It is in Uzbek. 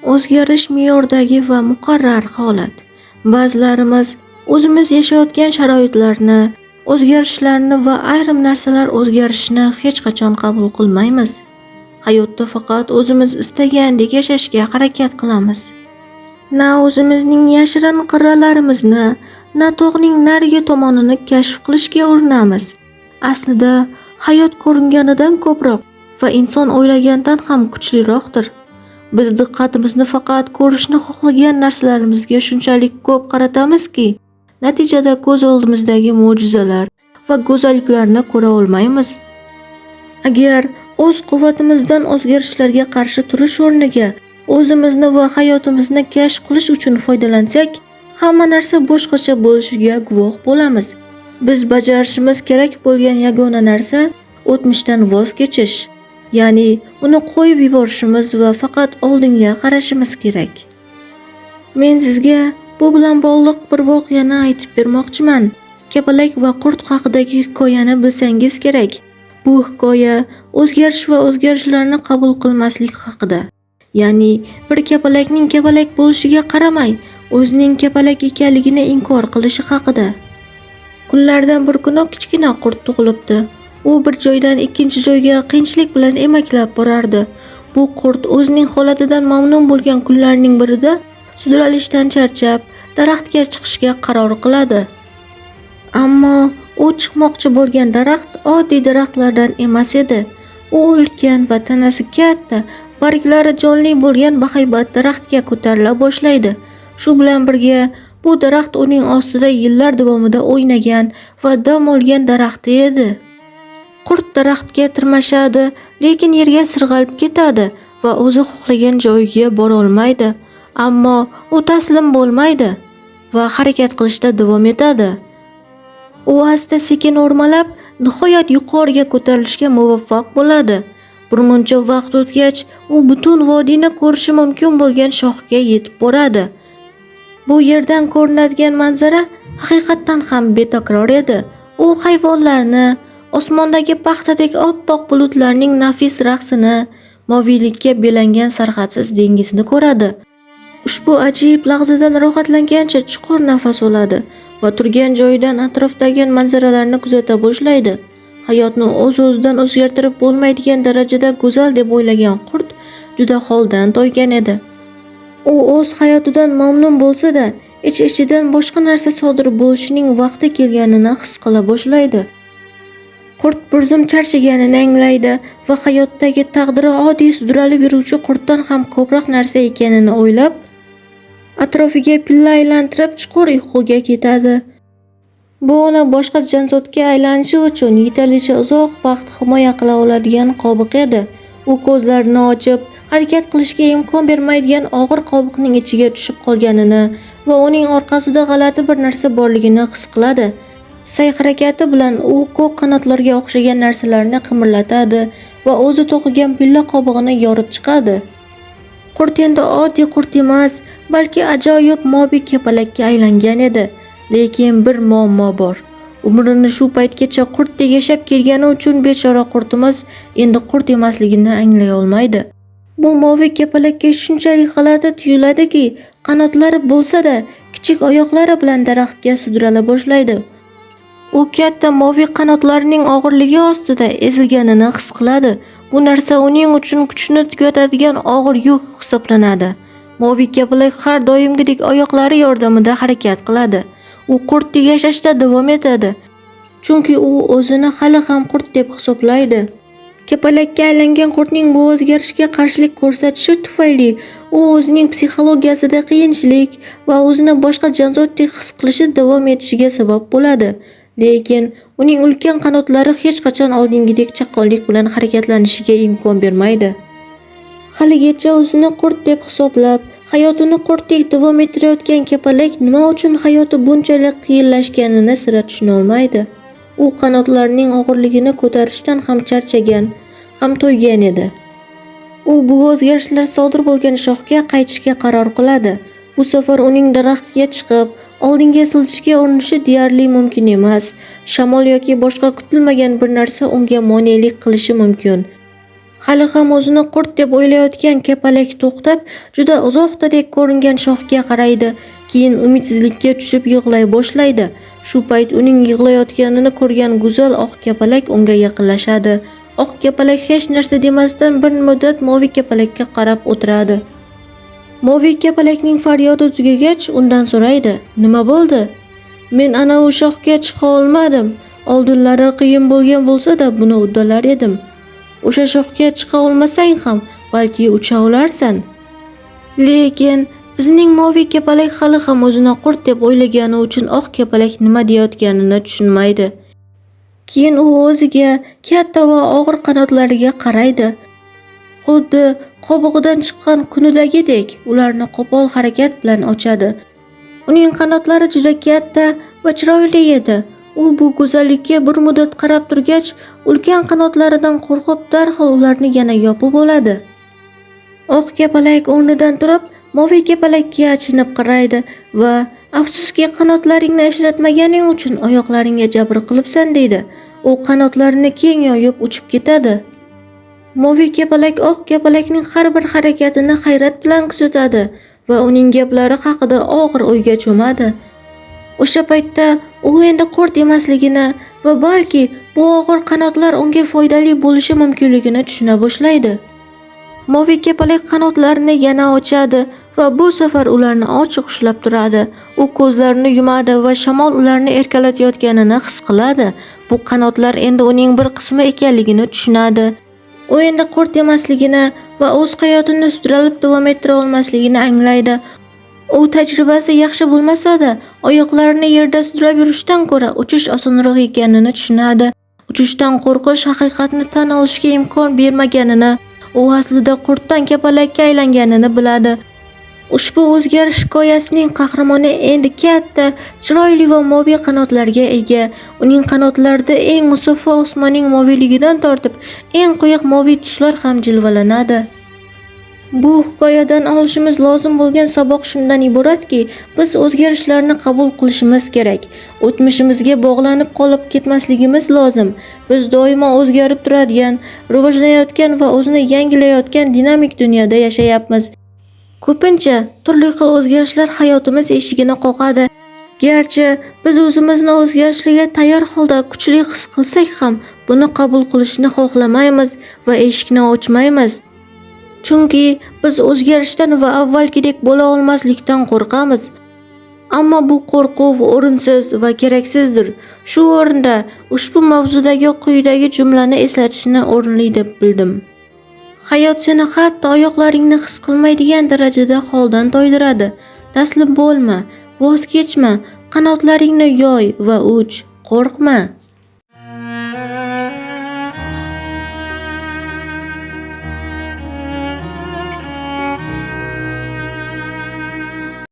O'zgarish me'yordagi va muqarrar holat. Ba'zilarimiz o'zimiz yashayotgan sharoitlarni, o'zgarishlarni va ayrim narsalar o'zgarishini hech qachon qabul qilmaymiz. Hayotda faqat o'zimiz istagandek yashashga harakat qilamiz. Na o'zimizning yashirin qirralarimizni, na tog'ning narigi tomonini kashf qilishga urinamiz. Aslida hayot ko'ringanidan ko'proq va inson o'ylagandan ham kuchliroqdir. Biz diqqatimizni faqat ko'rishni xohlagan narsalarimizga shunchalik ko'p qaratamizki, natijada ko'z oldimizdagi mo'jizalar va go'zalliklarni ko'ra olmaymiz. Agar o'z quvvatimizdan o'zgarishlarga qarshi turish o'rniga o'zimizni va hayotimizni kashf qilish uchun foydalansak, hamma narsa boshqacha bo'lishiga guvoh bo'lamiz. Biz bajarishimiz kerak bo'lgan yagona narsa o'tmishdan voz kechish. Ya'ni uni qo'yib yuborishimiz va faqat oldinga qarashimiz kerak. Men sizga bu bilan bog'liq bir voqeani aytib bermoqchiman. Kapalak va qurt haqidagi hikoyani bilsangiz kerak. Bu hikoya o'zgarish va o'zgarishlarni qabul qilmaslik haqida. Ya'ni bir kapalakning kapalak bo'lishiga qaramay, o'zining kapalak ekanligini inkor qilishi haqida. Kunlardan bir kuni kichkina qurt tug'ilibdi. U bir joydan ikkinchi joyga qiyinchilik bilan emaklab borardi. Bu qurt o'zining holatidan mamnun bo'lgan kunlarning birida sudralishdan charchab, daraxtga chiqishga qaror qiladi. Ammo u chiqmoqchi bo'lgan daraxt oddiy daraxtlardan emas edi. U ulkan va tanasi katta, barglari jonli bo'lgan bahaybat daraxtga ko'tarila boshlaydi. Shu bilan birga bu daraxt uning ostida yillar davomida o'ynagan va dam olgan daraxti edi. Qurt daraxtga tirmashadi, lekin yerga sirg'alib ketadi va o'zi xohlagan joyiga bora olmaydi. Ammo u taslim bo'lmaydi va harakat qilishda davom etadi. U asta-sekin o'rmalab, nihoyat yuqoriga ko'tarilishga muvaffaq bo'ladi. Birmuncha vaqt o'tgach, u butun vodiyni ko'rishi mumkin bo'lgan shoxga yetib boradi. Bu yerdan ko'rinadigan manzara haqiqatan ham betakror edi. U hayvonlarni, osmondagi paxtadek oppoq bulutlarning nafis raqsini, moviylikka belangan sarhadsiz dengizni ko'radi. Ushbu ajib lahzadan rohatlangancha chuqur nafas oladi va turgan joyidan atrofdagi manzaralarni kuzata boshlaydi. Hayotni o'z-o'zidan o'zgartirib bo'lmaydigan darajada go'zal deb o'ylagan qurt juda holdan toygan edi. U o'z hayotidan mamnun bo'lsa-da, ich-ichidan boshqa narsa sodir bo'lishining vaqti kelganini his qila boshlaydi. Qurt bir zum charchaganini anglaydi va hayotdagi taqdiri oddiy sudralib yuruvchi qurtdan ham ko'proq narsa ekanini o'ylab, atrofiga pilla aylantirib chuqur uyquga ketadi. Bu uni boshqa jonzotga aylanishi uchun yetarlicha uzoq vaqt himoya qila oladigan qobiq edi. U ko'zlarini ochib, harakat qilishga imkon bermaydigan og'ir qobiqning ichiga tushib qolganini va uning orqasida g'alati bir narsa borligini his qiladi. Sa'y-harakati bilan u ko'k qanotlarga o'xshagan narsalarni qimirlatadi va o'zi to'qigan pilla qobig'ini yorib chiqadi. Qurt endi oddiy qurt emas, balki ajoyib mobiy kapalakka aylangan edi. Lekin bir muammo bor. Umrini shu paytgacha qurtdek yashab kelgani uchun bechora qurtimiz endi qurt emasligini anglay olmaydi. Bu moviy kapalakka shunchalik g'alati tuyuladiki, qanotlari bo'lsa-da, kichik oyoqlari bilan daraxtga sudrala boshlaydi. U katta moviy qanotlarining og'irligi ostida ezilganini his qiladi. Bu narsa uning uchun kuchni tugatadigan og'ir yuk hisoblanadi. Moviy kapalak har doimgidek oyoqlari yordamida harakat qiladi. U qurtdek yashashda davom etadi. Chunki u o'zini hali ham qurt deb hisoblaydi. Kapalakka aylangan qurtning bu o'zgarishga qarshilik ko'rsatishi tufayli u o'zining psixologiyasida qiyinchilik va o'zini boshqa jonzotdek his qilishi davom etishiga sabab bo'ladi. Lekin uning ulkan qanotlari hech qachon oldingidek chaqqonlik bilan harakatlanishiga imkon bermaydi. Haligacha o'zini qurt deb hisoblab, hayotini qurtdek davom ettirayotgan kapalak nima uchun hayoti bunchalik qiyinlashganini sira tushuna olmaydi. U qanotlarining og'irligini ko'tarishdan ham charchagan, ham to'ygan edi. U bu o'zgarishlar sodir bo'lgan shoxga qaytishga qaror qiladi. Bu safar uning daraxtga chiqib, oldinga siljishga urinishi deyarli mumkin emas. Shamol yoki boshqa kutilmagan bir narsa unga monelik qilishi mumkin. Hali ham o'zini qurt deb o'ylayotgan kapalak to'xtab, juda uzoqdadek ko'ringan shoxga qaraydi. Keyin umidsizlikka tushib yig'lay boshlaydi. Shu payt uning yig'layotganini ko'rgan go'zal oq kapalak unga yaqinlashadi. Oq kapalak hech narsa demasdan bir muddat moviy kapalakka qarab o'tiradi. Moviy kapalakning faryodi tugagach, undan so'raydi: "Nima bo'ldi?" "Men ana u shoxga chiqa olmadim. Oldinlari qiyin bo'lgan bo'lsa-da, buni uddalar edim. O'sha shoxga chiqa olmasang ham, balki ucha olarsan." Lekin bizning moviy kapalak hali ham o'zini qurt deb o'ylagani uchun oq kapalak nima deyotganini tushunmaydi. Keyin u o'ziga katta va og'ir qanotlariga qaraydi. Xuddi qobig'idan chiqqan kunidagidek ularni qo'pol harakat bilan ochadi. Uning qanotlari juda katta va chiroyli edi. U bu go'zallikka bir muddat qarab turgach, ulkan qanotlaridan qo'rqib darhol ularni yana yopib oladi. Oq kapalak o'rnidan turib, moviy kapalakka achinib qaraydi va "Afsuski, qanotlaringni ishlatmaganing uchun oyoqlaringga jabr qilibsan" deydi. U qanotlarini keng yoyib uchib ketadi. Moviy kapalak oq kapalakning har bir harakatini hayrat bilan kuzatadi va uning gaplari haqida og'ir o'yga cho'madi. O'sha paytda u endi qurt emasligini va balki bu og'ir qanotlar unga foydali bo'lishi mumkinligini tushuna boshlaydi. Moviy kapalak qanotlarini yana ochadi va bu safar ularni ochiq ushlab turadi. U ko'zlarini yumadi va shamol ularni erkalatayotganini his qiladi. Bu qanotlar endi uning bir qismi ekanligini tushunadi. U endi qurt emasligini va o'z hayotini sudralib davom ettira olmasligini anglaydi. U tajribasi yaxshi bo'lmasa-da, oyoqlarini yerda sudrab yurishdan ko'ra uchish osonroq ekanini tushunadi. Uchishdan qo'rqish haqiqatni tan olishga imkon bermaganini, u aslida qurtdan kapalakka aylanganini biladi. Ushbu o'zgarish hikoyasining qahramoni endi katta, chiroyli va moviy qanotlarga ega. Uning qanotlarida eng musaffo osmonning moviyligidan tortib, eng quyuq moviy tuslar ham jilvalanadi. Bu hikoyadan olishimiz lozim bo'lgan saboq shundan iboratki, biz o'zgarishlarni qabul qilishimiz kerak. O'tmishimizga bog'lanib qolib ketmasligimiz lozim. Biz doimo o'zgarib turadigan, rivojlanayotgan va o'zini yangilayotgan dinamik dunyoda yashayapmiz. Ko'pincha turli xil o'zgarishlar hayotimiz eshigini qoqadi. Garchi biz o'zimizni o'zgarishlarga tayyor holda kuchli his qilsak ham, buni qabul qilishni xohlamaymiz va eshikni ochmaymiz. Chunki biz o'zgarishdan va avvalgidek bo'la olmaslikdan qo'rqamiz. Ammo bu qo'rquv o'rinsiz va keraksizdir. Shu o'rinda ushbu mavzudagi quyidagi jumlani eslatishni o'rinli deb bildim. Hayot seni hatto oyoqlaringni his qilmaydigan darajada holdan toydiradi. Taslim bo'lma, voz kechma, qanotlaringni yoy va uch, qo'rqma.